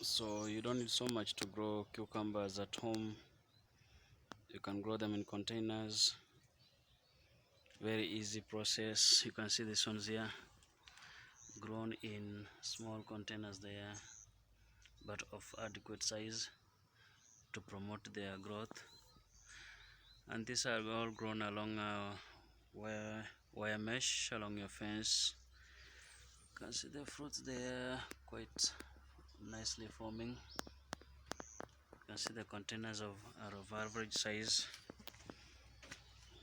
So you don't need so much to grow cucumbers at home. You can grow them in containers. Very easy process. You can see these ones here grown in small containers there, but of adequate size to promote their growth. And these are all grown along wire mesh along your fence. You can see the fruits there quite nicely forming. You can see the containers are of average size.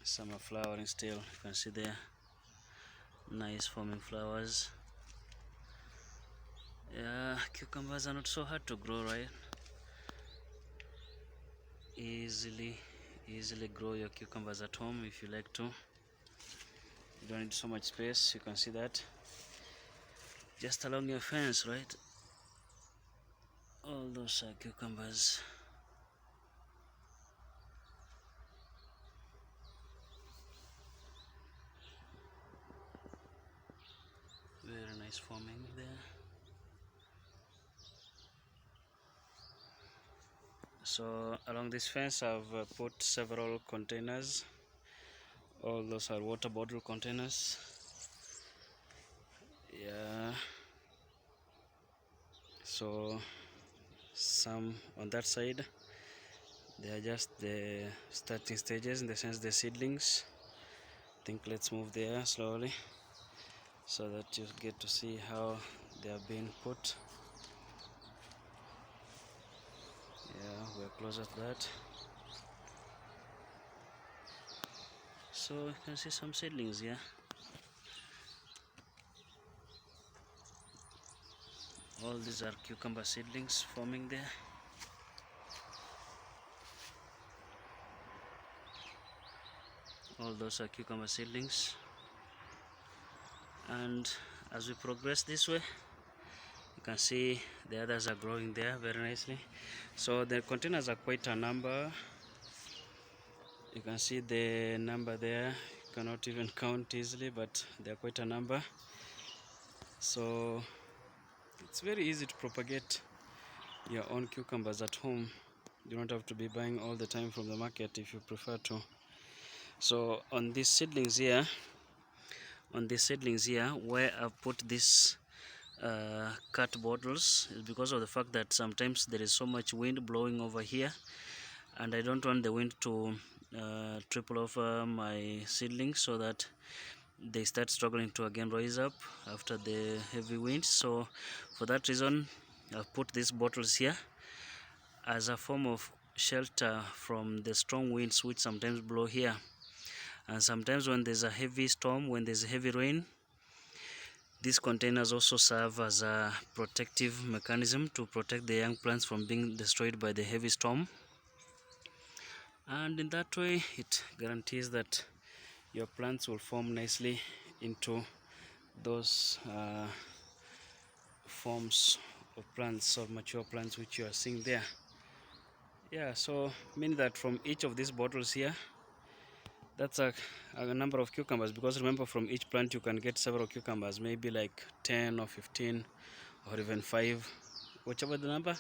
Some are flowering still. You can see there nice forming flowers. Yeah, cucumbers are not so hard to grow, right? Easily grow your cucumbers at home if you like to. You don't need so much space. You can see that just along your fence, right? All those are cucumbers. Very nice forming there. So along this fence I've put several containers. All those are water bottle containers. Yeah, so some on that side, they are just the starting stages, in the sense the seedlings. I think let's move there slowly so that you get to see how they are being put. Yeah, we're closer to that. So you can see some seedlings here. All these are cucumber seedlings forming there. All those are cucumber seedlings. And as we progress this way, you can see the others are growing there very nicely. So the containers are quite a number. You can see the number there. You cannot even count easily, but they are quite a number. So it's very easy to propagate your own cucumbers at home. You don't have to be buying all the time from the market if you prefer to. So on these seedlings here, where I've put these cut bottles, is because of the fact that sometimes there is so much wind blowing over here, and I don't want the wind to triple over my seedlings so that they start struggling to again rise up after the heavy wind. So for that reason, I've put these bottles here as a form of shelter from the strong winds which sometimes blow here. And sometimes when there's a heavy storm, when there's heavy rain, these containers also serve as a protective mechanism to protect the young plants from being destroyed by the heavy storm. And in that way, it guarantees that your plants will form nicely into those forms of plants, or mature plants, which you are seeing there. Yeah, so mean that from each of these bottles here, that's a number of cucumbers, because remember, from each plant you can get several cucumbers, maybe like 10 or 15 or even 5, whichever the number.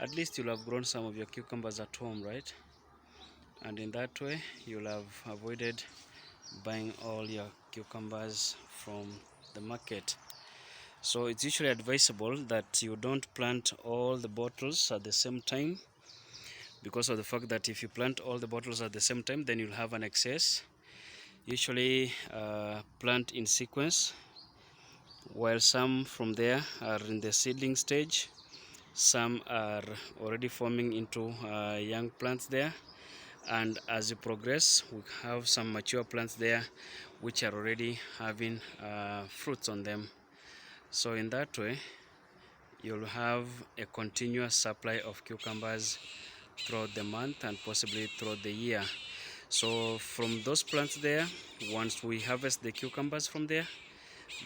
At least you'll have grown some of your cucumbers at home, right? And in that way you'll have avoided buying all your cucumbers from the market. So it's usually advisable that you don't plant all the bottles at the same time, because of the fact that if you plant all the bottles at the same time, then you'll have an excess. Usually plant in sequence, while some from there are in the seedling stage, some are already forming into young plants there, and as you progress, we have some mature plants there which are already having fruits on them. So in that way you'll have a continuous supply of cucumbers throughout the month and possibly throughout the year. So from those plants there, once we harvest the cucumbers from there,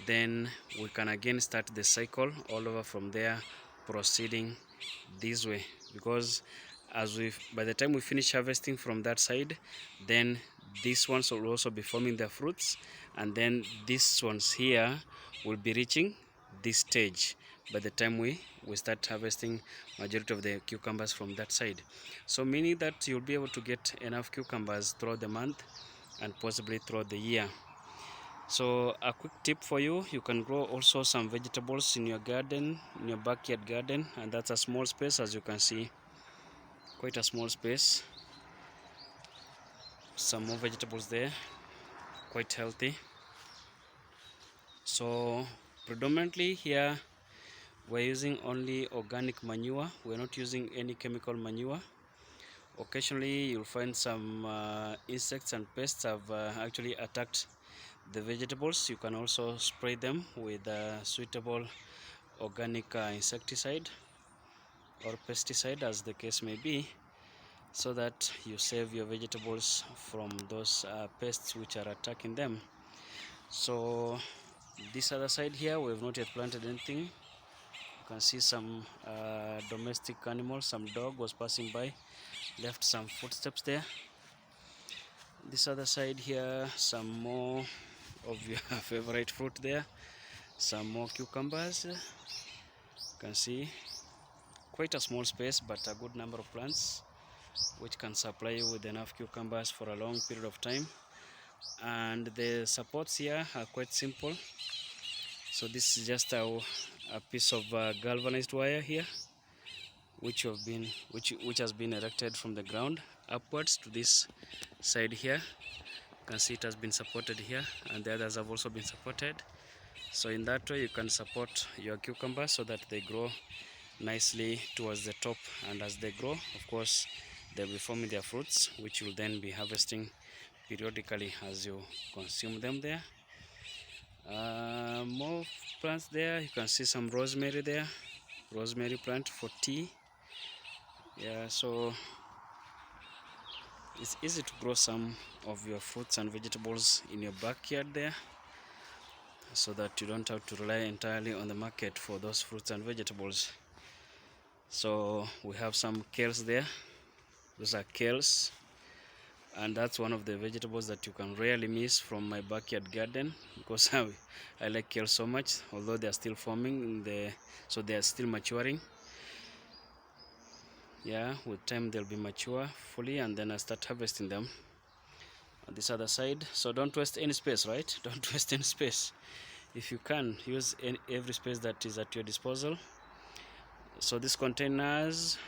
then we can again start the cycle all over from there, proceeding this way, because by the time we finish harvesting from that side, then these ones will also be forming their fruits, and then these ones here will be reaching this stage by the time we start harvesting majority of the cucumbers from that side. So meaning that you'll be able to get enough cucumbers throughout the month and possibly throughout the year. So a quick tip for you, you can grow also some vegetables in your garden, in your backyard garden, and that's a small space, as you can see, quite a small space. Some more vegetables there, quite healthy. So predominantly here we're using only organic manure. We're not using any chemical manure. Occasionally you'll find some insects and pests have actually attacked the vegetables. You can also spray them with a suitable organic insecticide or pesticide, as the case may be, so that you save your vegetables from those pests which are attacking them. So this other side here, we have not yet planted anything. You can see some domestic animals. Some dog was passing by, left some footsteps there. This other side here, some more of your favorite fruit there, some more cucumbers. You can see quite a small space, but a good number of plants which can supply you with enough cucumbers for a long period of time. And the supports here are quite simple. So this is just a piece of galvanized wire here, which has been erected from the ground upwards to this side here. You can see it has been supported here, and the others have also been supported. So in that way you can support your cucumbers so that they grow nicely towards the top, and as they grow, of course, they'll be forming their fruits, which you'll then be harvesting periodically as you consume them there. More plants there. You can see some rosemary there, rosemary plant for tea. Yeah, so it's easy to grow some of your fruits and vegetables in your backyard there, so that you don't have to rely entirely on the market for those fruits and vegetables. So we have some kales there. Those are kales, and that's one of the vegetables that you can rarely miss from my backyard garden, because I like kale so much. Although they are still forming, so they are still maturing. Yeah, with time they'll be mature fully, and then I start harvesting them on this other side. So don't waste any space, right? Don't waste any space. If you can, use every space that is at your disposal. So these containers,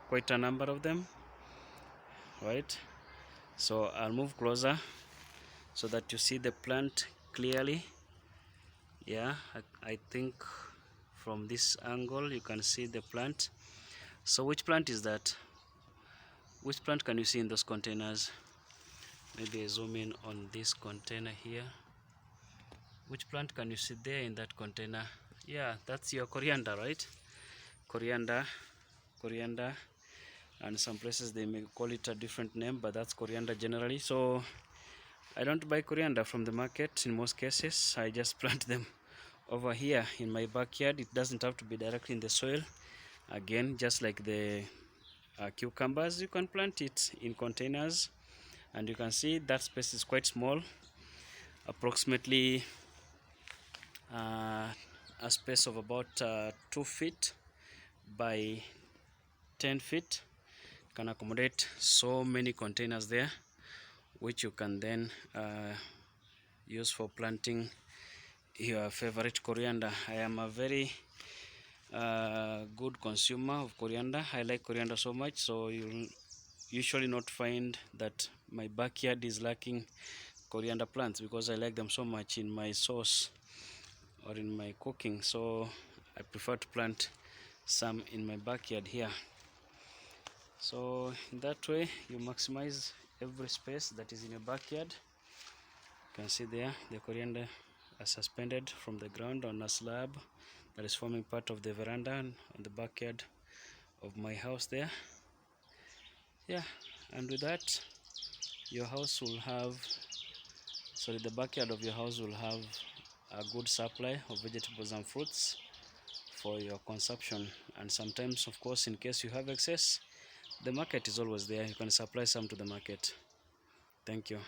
quite a number of them, right? So I'll move closer so that you see the plant clearly. Yeah, I think from this angle you can see the plant. So which plant is that? Which plant can you see in those containers? Maybe I zoom in on this container here. Which plant can you see there in that container? Yeah, that's your coriander, right? Coriander, and some places they may call it a different name, but that's coriander generally. So I don't buy coriander from the market in most cases. I just plant them over here in my backyard. It doesn't have to be directly in the soil. Again, just like the cucumbers, you can plant it in containers, and you can see that space is quite small, approximately a space of about 2 feet by 10 feet. Can accommodate so many containers there, which you can then use for planting your favorite coriander. I am a very good consumer of coriander. I like coriander so much, so you'll usually not find that my backyard is lacking coriander plants, because I like them so much in my sauce or in my cooking. So I prefer to plant some in my backyard here. So in that way you maximize every space that is in your backyard. You can see there the coriander are suspended from the ground on a slab that is forming part of the veranda on the backyard of my house there. Yeah, and with that your house will have, sorry, the backyard of your house will have a good supply of vegetables and fruits for your consumption. And sometimes, of course, in case you have excess, the market is always there. You can supply some to the market. Thank you.